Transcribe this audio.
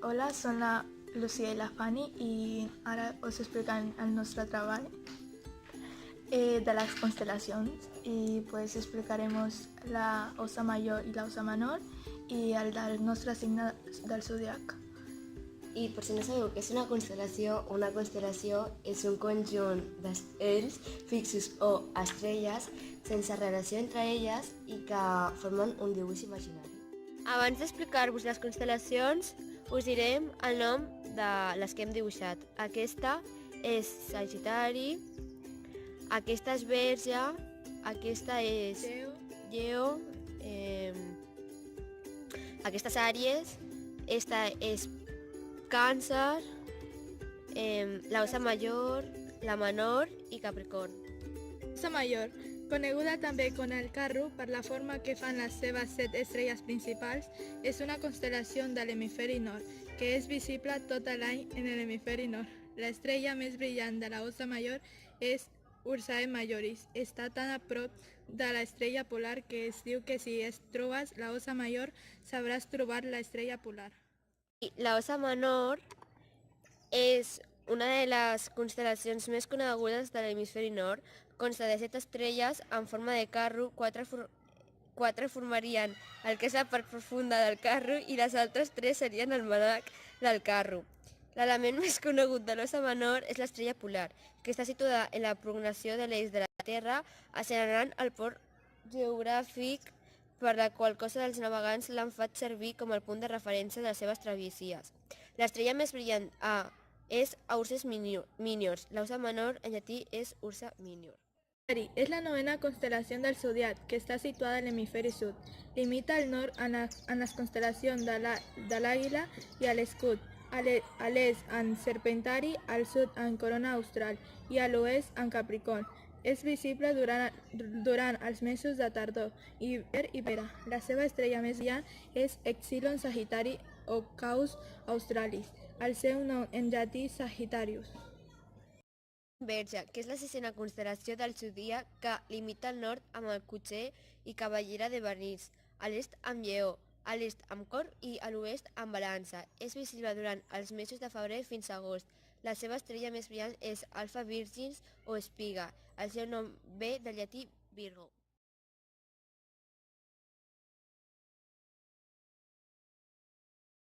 Hola, són la Lucía i la Fanny i ara us explicarem el nostre treball de les constel·lacions i pues explicaremos la Osa Mayor i la Osa Menor i el del nostre signe del zodiac. I per si no sabeu què és una constel·lació és un conjunt d'estels fixos o estrelles sense relació entre elles i que formen un dibuix imaginari. Abans d'explicar-vos les constel·lacions, us direm el nom de les que hem dibuixat. Aquesta és Sagitari, aquesta és Verge, aquesta és Lleó, aquesta és Àries, esta és Càncer, la Osa Mayor, la Menor i Capricorn. Osa Mayor, coneguda també com el carro per la forma que fan les seves 7 estrelles principals, és una constel·lació de l'hemisferi nord, que és visible tot l'any en l'hemisferi nord. L'estrella més brillant de la Osa Mayor és Ursae Majoris. Està tan a prop de l'estrella polar que es diu que si es trobes la Osa Mayor sabràs trobar l'estrella polar. I la Osa Menor és una de les constel·lacions més conegudes de l'hemisferi nord. Consta de 7 estrelles en forma de carro, 4 formarien el que és la part profunda del carro i les altres 3 serien el manac del carro. L'element més conegut de l'Osa Menor és l'estrella polar, que està situada en la prognació de l'eix de la Terra, assenyalant el port geogràfic per la qual cosa dels navegants l'han fet servir com el punt de referència de les seves travessies. L'estrella més brillant és Ursus Minor. La Osa Menor en llatí és Ursa Minor. És la novena constel·lació del zodiac, que està situada a l'hemisferi sud. Limita al nord en les constel·lacions de l'Àguila i a l'Escut, a l'est en Serpentari, al sud en Corona Austral i a l'oest en Capricorn. És visible durant els mesos de tardor, hivern i primavera. La seva estrella més brillant és Exilon Sagittari o Caus Australis. El seu nom en llatí Sagittarius. Verge, que és la sisena constel·lació del zodíac que limita al nord amb el Cotxer i Cavallera de Vernís, a l'est amb Lleó, a l'est amb Cor i a l'oest amb Balança. És visible durant els mesos de febrer fins a agost. La seva estrella més brillant és Alfa Virgins o Espiga. El seu nom ve del llatí Virgo.